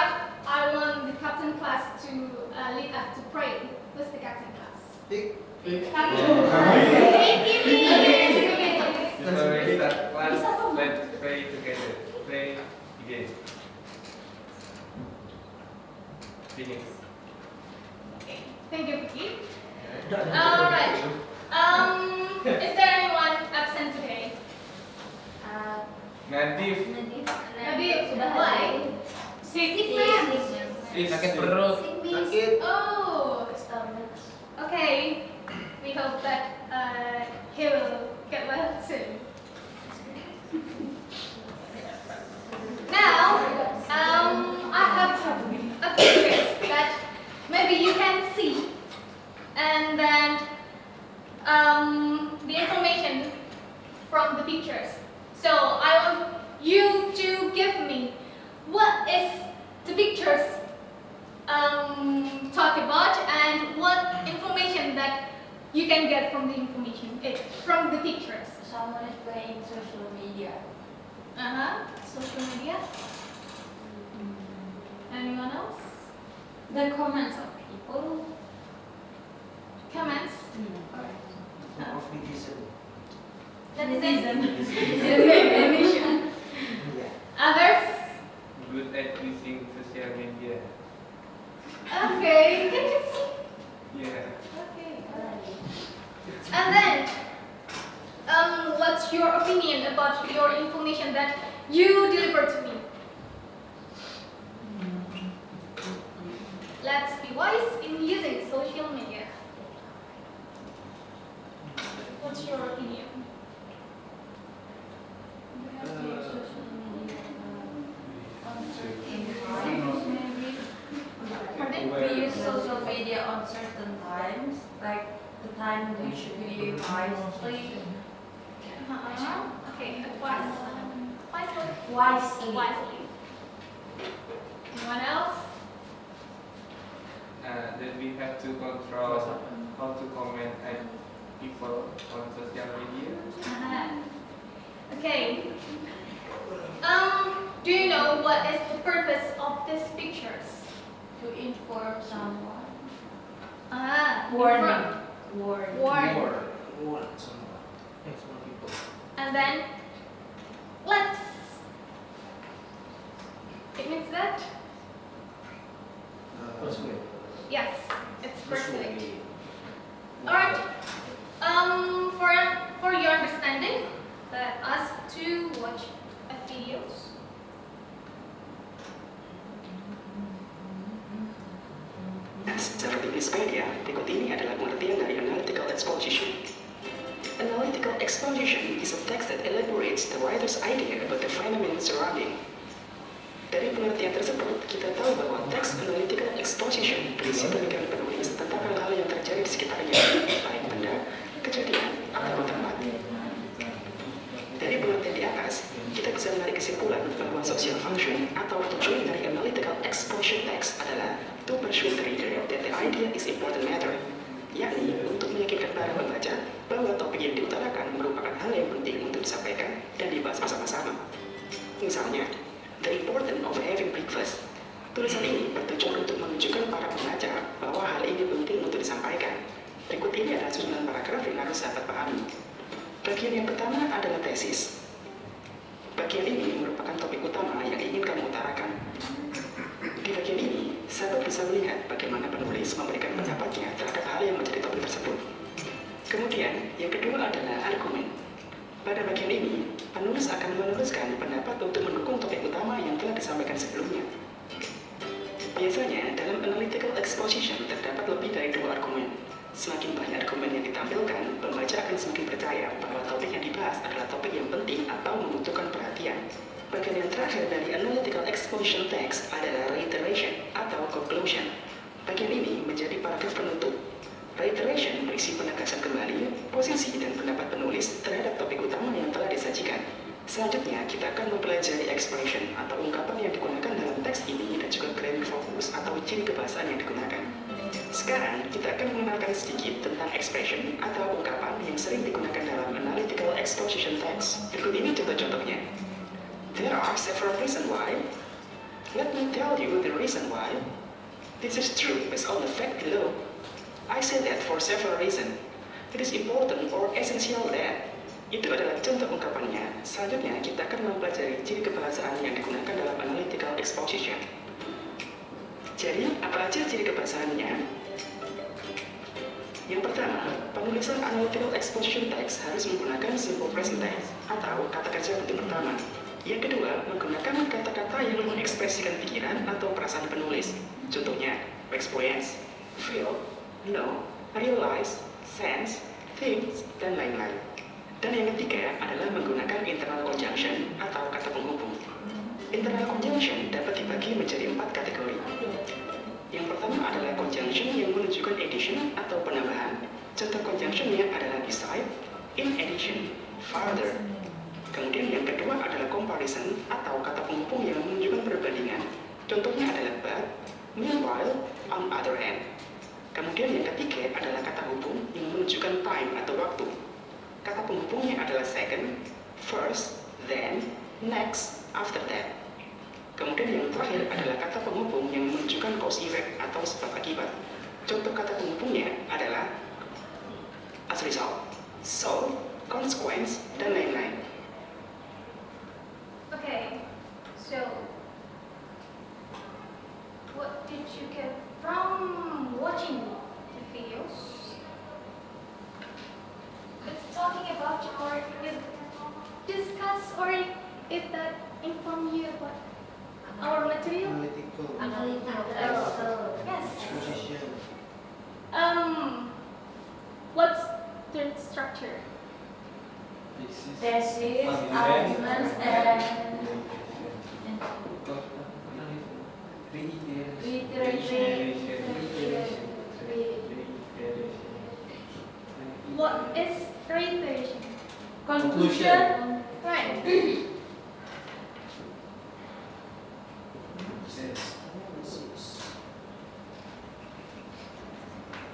Alright, I want the captain class to lead us to pray. Who's the captain class? Captain. Before we start class, let's pray together. Pray begin. Finish. Okay. Thank you, Vicky. Alright. Is there anyone absent today? Nadif. Nadif, why? Sakit perut. Sakit. Oh. Okay. We hope that he will get well soon. Now, I have a pictures that maybe you can see, and then the information from the pictures. So I want you to give me what is the pictures talk about and what information that you can get from the information from the pictures. Someone is playing social media. Social media. Anyone else? The comments of people. Comments? Of netizen. Netizen. Others? Good at using social media. Okay, can you see? Yeah. Okay. And then, what's your opinion about your information that you delivered to me? Let's be wise in using social media. What's your opinion? Pardon? We use social media on certain times, like the time we should be wisely. Okay, advice. Wisely. Wisely. Anyone else? That we have to control how to comment at people on social media. Okay. Do you know what is the purpose of these pictures? To inform someone. Warning. Warning. Warn. More someone. Some people. And then let's. It means that? Persuade. Yes, it's persuade. Alright. For your understanding, let us to watch a videos. Seperti Wikipedia, berikut ini adalah pengertian dari analytical exposition. Analytical exposition is a text that elaborates the writer's idea about the phenomenon surrounding. Dari pengertian tersebut, kita tahu bahwa teks analytical exposition berisi pemikiran penulis tentang hal-hal yang terjadi di sekitarnya, baik benda, kejadian, atau tempat. Dari pengertian di atas, kita bisa menarik kesimpulan bahwa social function atau tujuan dari analytical exposition text adalah to persuade the reader that the idea is important matter, yakni untuk meyakinkan para pembaca bahwa topik yang diutarakan merupakan hal yang penting untuk disampaikan dan dibahas bersama-sama. Misalnya, the importance of having breakfast. Tulisan ini bertujuan untuk menunjukkan para pembaca bahwa hal ini penting untuk disampaikan. Berikut ini adalah susunan paragraf yang harus sahabat pahami. Bagian yang pertama adalah tesis. Bagian ini merupakan topik utama yang ingin kamu utarakan. Di bagian ini, sahabat bisa melihat bagaimana penulis memberikan pendapatnya terhadap hal yang menjadi topik tersebut. Kemudian, yang kedua adalah argumen. Pada bagian ini, penulis akan menuliskan pendapat untuk mendukung topik utama yang telah disampaikan sebelumnya. Biasanya, dalam analytical exposition terdapat lebih dari 2 argumen. Semakin banyak argumen yang ditampilkan, pembaca akan semakin percaya bahwa topik yang dibahas adalah topik yang penting atau membutuhkan perhatian. Bagian yang terakhir dari analytical exposition text adalah reiteration atau conclusion. Bagian ini menjadi paragraf penutup. Reiteration berisi penegasan kembali, posisi dan pendapat penulis terhadap topik utama yang telah disajikan. Selanjutnya, kita akan mempelajari expression atau ungkapan yang digunakan dalam teks ini dan juga grammar fokus atau ciri kebahasaan yang digunakan. Sekarang, kita akan mengenalkan sedikit tentang expression atau ungkapan yang sering digunakan dalam analytical exposition text. Berikut ini contoh-contohnya. There are several reasons why Let me tell you the reason why. This is true based on the fact below. I say that for several reasons. It is important or essential that. Itu adalah contoh ungkapannya. Selanjutnya, kita akan mempelajari ciri kebahasaan yang digunakan dalam analytical exposition. Jadi, apa aja ciri kebahasaannya? Yang pertama, penulisan analytical exposition text harus menggunakan simple present tense atau kata kerja bentuk pertama. Yang kedua, menggunakan kata-kata yang mengekspresikan pikiran atau perasaan penulis. Contohnya, experience, feel, know, realize, sense, think, dan lain-lain. Dan yang ketiga adalah menggunakan internal conjunction atau kata penghubung. Internal conjunction dapat dibagi menjadi 4 kategori. Yang pertama adalah conjunction yang menunjukkan addition atau penambahan. Contoh conjunctionnya adalah beside, in addition, further. Kemudian yang kedua adalah comparison atau kata penghubung yang menunjukkan perbandingan. Contohnya adalah but, meanwhile, on other hand. Kemudian yang ketiga adalah kata hubung yang menunjukkan time atau waktu. Kata penghubungnya adalah second, first, then, next, after that. Kemudian yang terakhir adalah kata penghubung yang menunjukkan cause effect atau sebab akibat. Contoh kata penghubungnya adalah as result, so, consequence, dan lain-lain. Okay, so what did you get from watching the videos? It's talking about or it discuss or it that inform you about our material? Analytical Yes. exposition. What's the structure? Thesis, arguments, and What is reiteration? conclusion. Right.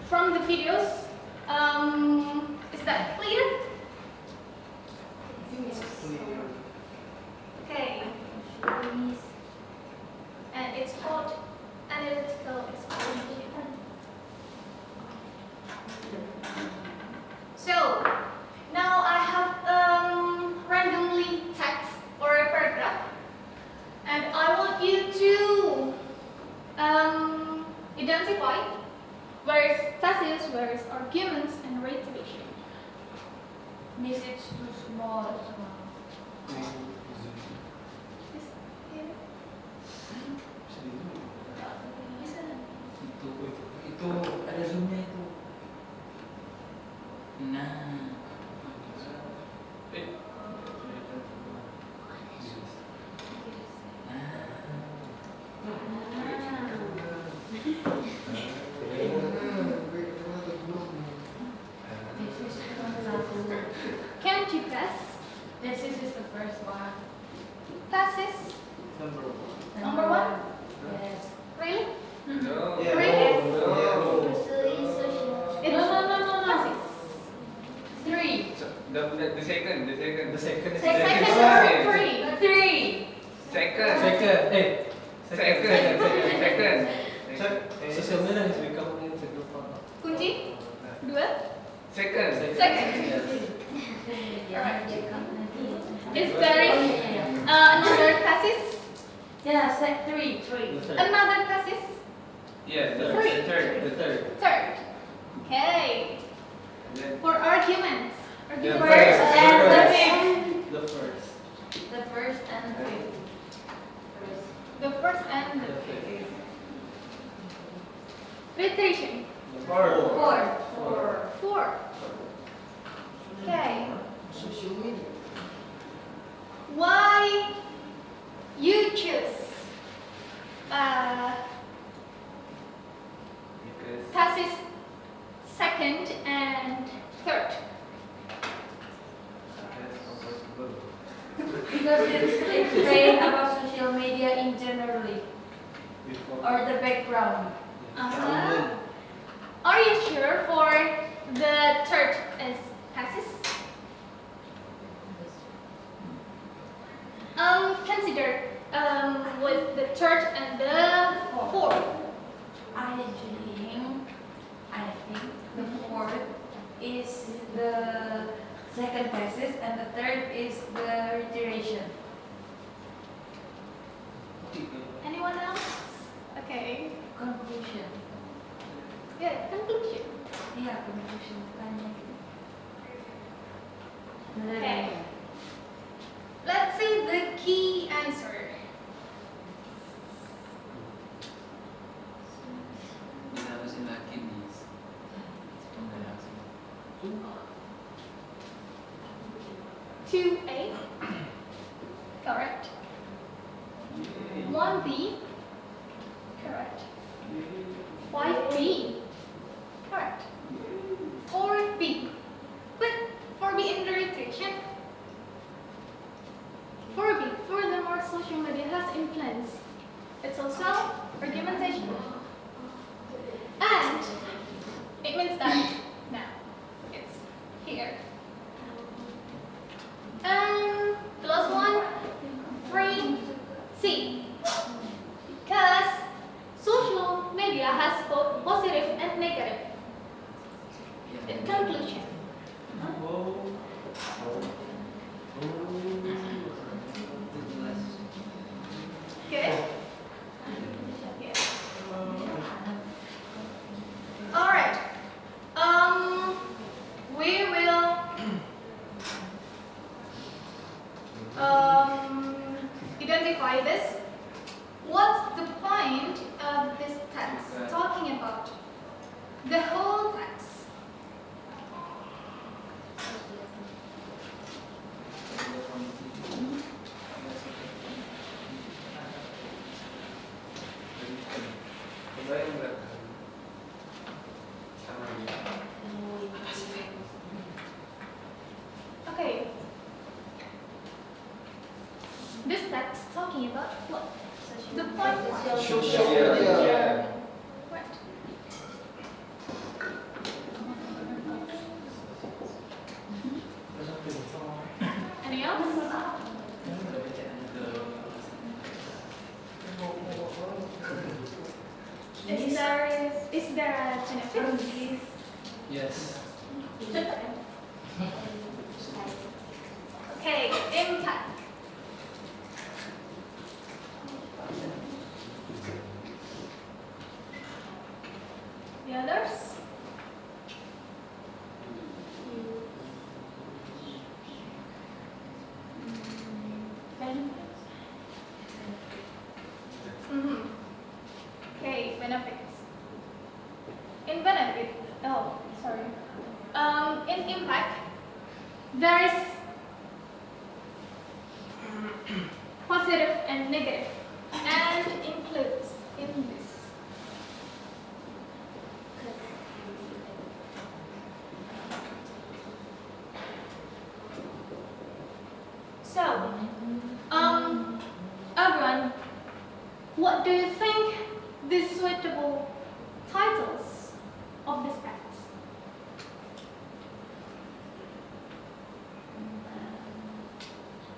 From the videos, is that clear? Okay. And it's called analytical exposition. So now I have randomly text or a paragraph, and I want you to identify where is thesis, where is arguments, and reiteration. Message too small. Itu ada zoomnya itu. Nah. Can't you guess? Thesis is the first one. Thesis, number one? Yes. Really? No. Yeah. Really? No. It's thesis. 3. The second. The second. Second Second. or three? 3. Second. Social media has become integral. Kunci? Dua? Second. Second. Is there another thesis? Yeah, 3. Another thesis? Yeah, the Three. third. The third. Third. Okay. Then For arguments. Yeah, Arguments. First first. and the First. fifth. The first. The first and the fifth. The first and the fifth. Reiteration. Four. Four. Okay. Social media. Why you choose because thesis second and third? that's comfortable. Because it's explain about social media in generally or the background. Are you sure for the third is thesis? Consider with the third and the fourth? I think the fourth is the second thesis and the third is the reiteration. Anyone else? Okay. Conclusion. Good. Conclusion. Yeah, conclusion. Okay. Let's see the key answer. Harusin natin is pangalasin. 2A. Correct. 1B. Correct. 5B. Correct. 4B. But 4B in the reiteration. 4B. Furthermore, social media has influence. It's also argumentation. And it means that now it's here. And the last one, 3C. Because social media has both positive and negative. In conclusion. Good? Yeah. Alright. We will identify this. What's the point of this text talking about? The whole text. Kebayang nggak? Sama dia. Okay. This text talking about what? The point one. Social media. Right. Any else? Is there a benefit? Yes. Okay, impact. The others? Okay, benefits. In benefit, in impact, there is positive and negative, and includes in this. So, everyone, what do you think the suitable titles of this text?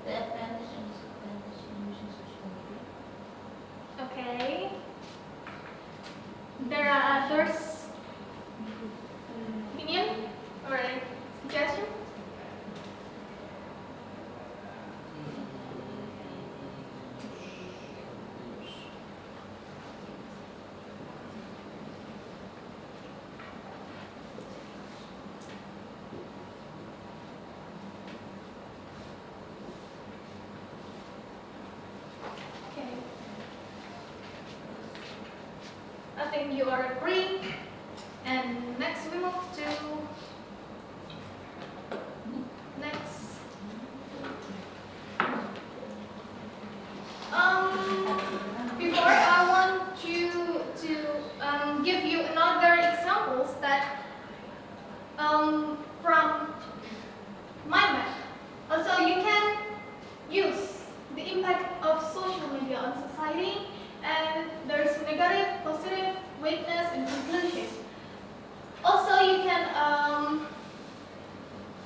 The advantage and disadvantage in using social media. Okay. There are others. Opinion or suggestion? Okay. I think you are agree. And next we move to next. Before I want you to give you another examples that from my math. Also, you can use the impact of social media on society, and there's negative, positive, weakness, and conclusion. Also, you can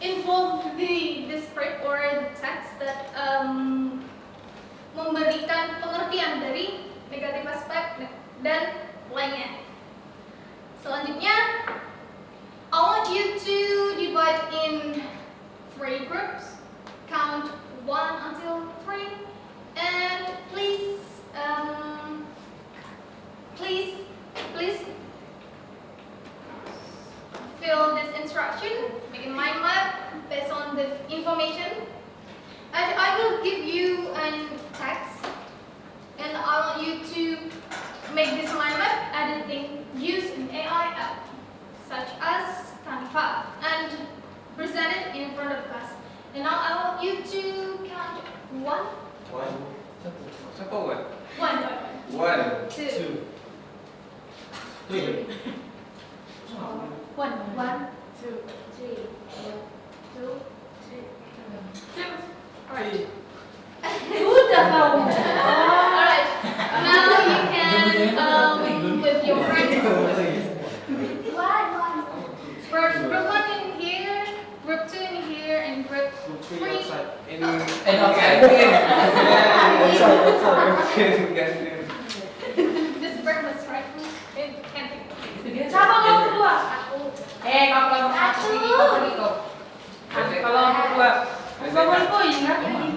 involve the script or the text that memberikan pengertian dari negatif aspek dan lainnya. Selanjutnya, I want you to divide in 3 groups. Count 1 until 3, and please fill this instruction, make a mind map based on the information. And I will give you a text, and I want you to make this mind map editing use an AI app such as Canva and present it in front of class. And now I want you to count 1, Siapa one? 1, 2, 3. 1, 1, 2, 3, 2, 3. Alright. Sudah kau. Alright. Now you can with your friends. Group 1 in here, group 2 in here, and group 3. In And outside. Canteen. This is breakfast, right? In canteen. Siapa kelompok kedua? Aku. Kau kelompok satu. Kau pergi kau. Aku kelompok kedua. Bangun kau ingat yang di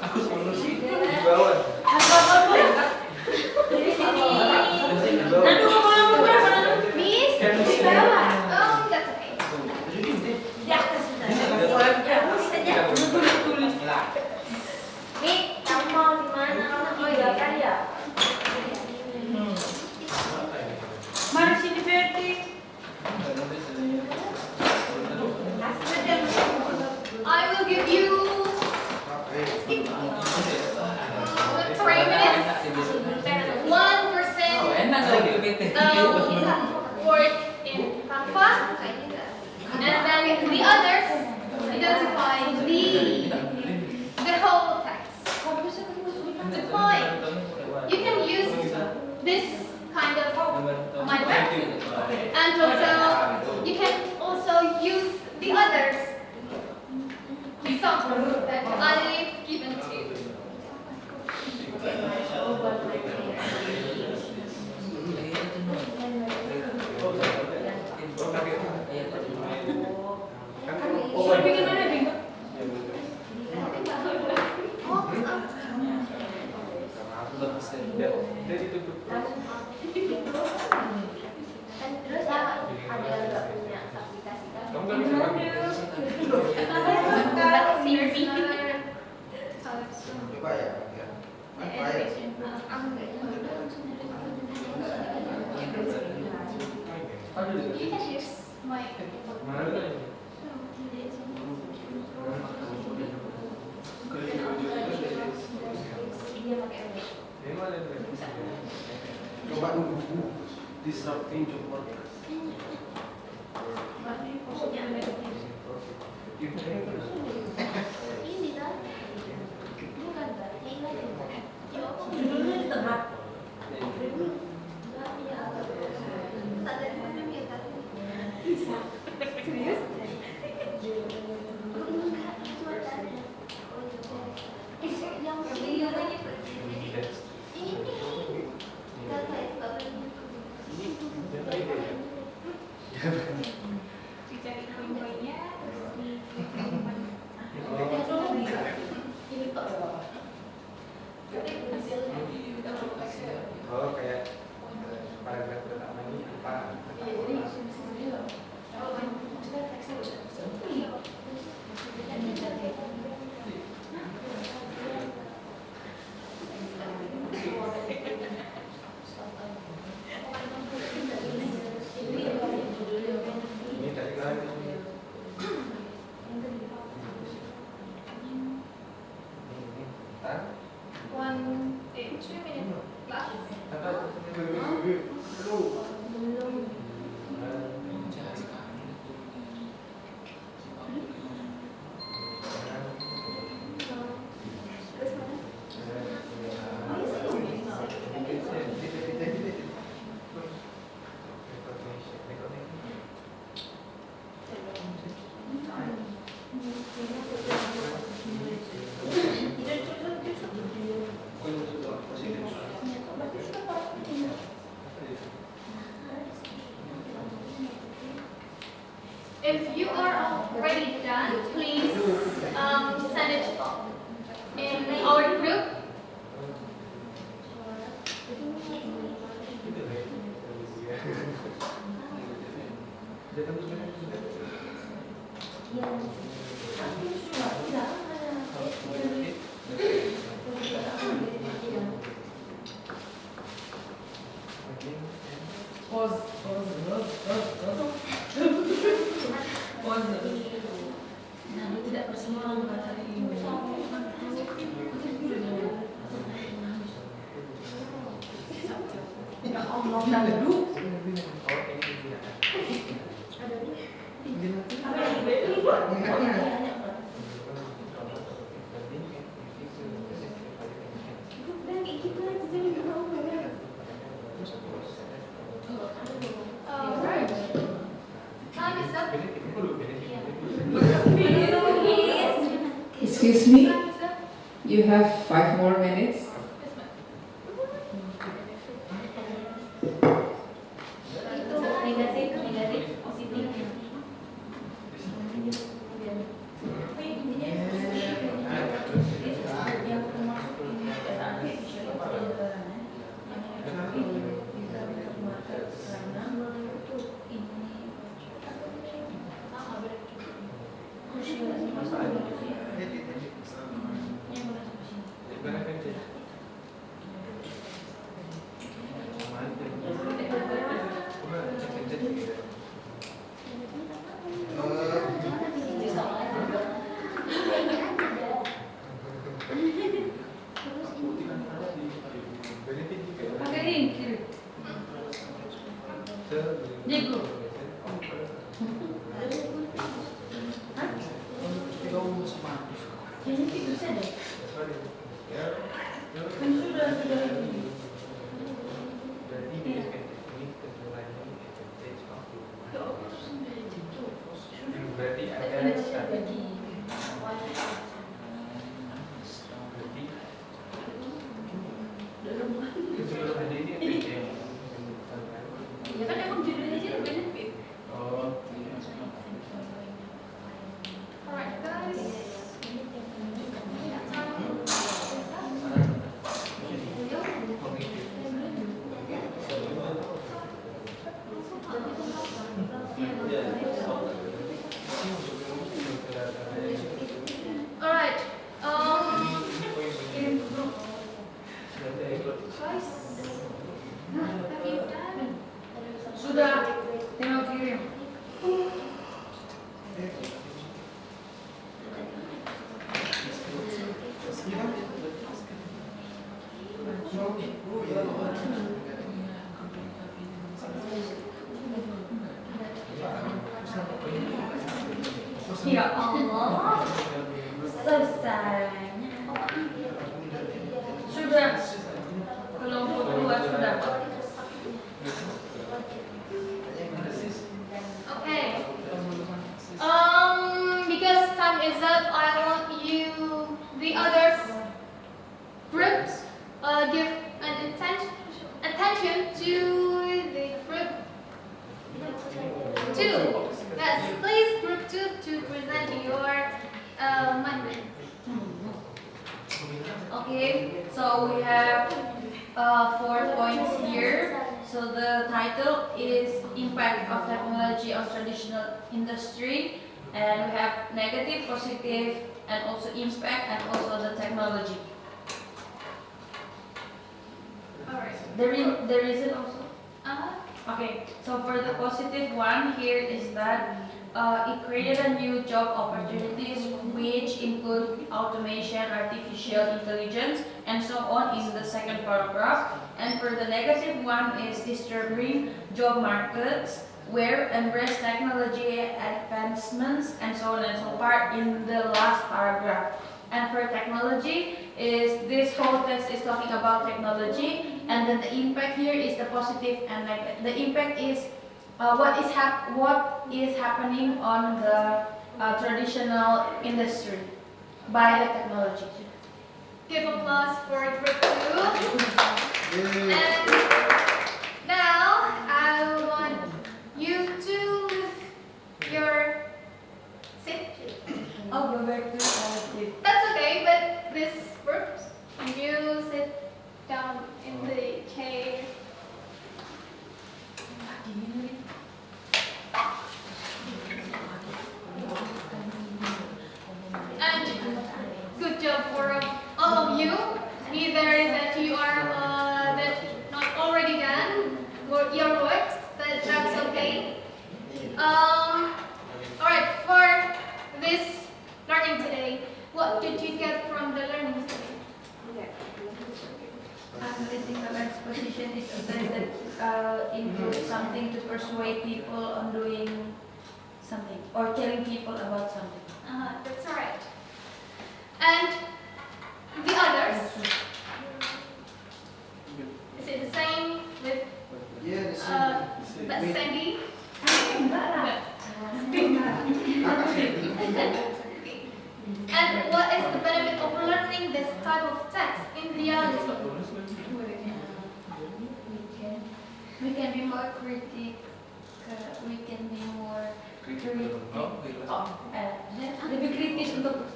Aku solusi. Di bawah. Aku kelompok kau ingat. Nanti kau kelompok berapa nanti? Miss, Di bawah. oh, that's okay. Di atas sudah. Ya, saja. Tulis. Nih, kamu mau di mana? Kamu mau di kan ya? Mari sini Betty. I will give you 3 minutes, 1% Enak kalau gitu PT. work in Canva, and then the others identify the whole text. The point, you can use this kind of mind map, and also you can also use the others examples that I've given to you. Mau bikin mana, Bing? Jadi tutup. Terus ya, ada nggak punya aplikasi kan? Kamu kan bisa pakai. Coba ya. Canva ya. You can use my Mana tuh? Dia pakai apa? Ini mana tuh? Coba dulu. Disrupting job workers. ini kan, bukan kan? Judulnya di tengah. Serius? Yang videonya dicari poin-poinnya terus disimpan. Ini kok Oh, kayak paragraf pertama ini apa? Ini tadi kan Hah? 2 minutes left. Apa? done, please send it in our group. Pause. Nabi tidak bersemua membaca ilmu. Ya Allah, dahulu. Alright. Time is up. Excuse me, Time is up. you have 5 more minutes. Yes, ma'am. Itu negatif, positif. Yang termasuk ini perbedaan visual perjalanan yang bisa bermarker karena ini krusial yang masuk sini. Pakai ini kiri. Jago. Jadi itu saja. Kan sudah ini. Berarti ada sebelum ada ini ada yang Ya kan emang judulnya sih benefit. oh Alright, guys. Alright. Guys, have you done? Sudah. Tengok kiri. Ya Allah. Selesai. Sudah. Kelompok 2 sudah. Okay. Because time is up, I want you, the others groups, give an attention to the group 2. Yes, please group 2 to present your amendment. Okay, so we have 4 points here. So the title is Impact of Technology on Traditional Industry, and we have negative, positive, and also impact, and also the technology. Alright. The reason also. Uh-huh. Okay, so for the positive one here is that it created a new job opportunities which include automation, artificial intelligence, and so on in the second paragraph. And for the negative one is disturbing job markets where embrace technology advancements and so on and so forth in the last paragraph. And for technology is this whole text is talking about technology, and then the impact here is the positive and negative. The impact is what is happening on the traditional industry by the technology. Give applause for group 2. And now I want you to leave your seat in the chair. And good job for all of you. Either that you are that not already done your works, but that's okay. Alright, for this learning today, what did you get from the learning today? Analytical exposition is a test that includes something to persuade people on doing something or telling people about something. That's alright. And the others? Is it the same with Yeah, the same. that Sandy? And what is the benefit of learning this type of text in reality? We can be more critic. We can be more kritik. Lebih kritis untuk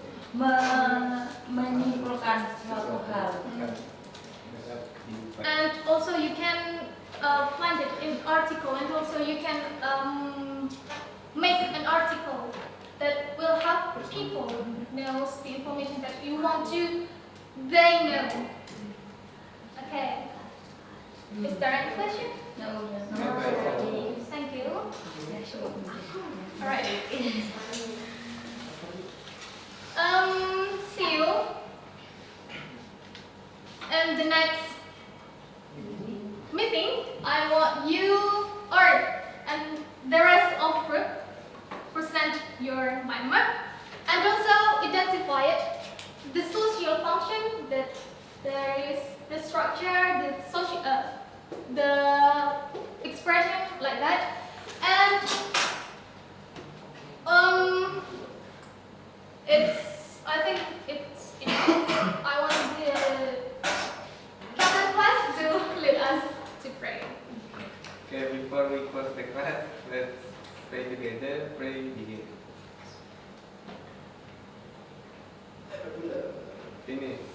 menyimpulkan suatu hal. And also you can find it in article, and also you can make an article that will help people know the information that you want to they know. Okay. Is there any question? No. Thank you. Alright. See you in the next meeting. I want you and the rest of group present your mind map and also identify it, the social function, that there is the structure, the social, the expression like that, and I think it's enough. I want the Captain class to lead us to pray. Okay, before we close the class, let's pray together. Pray begin. Finish.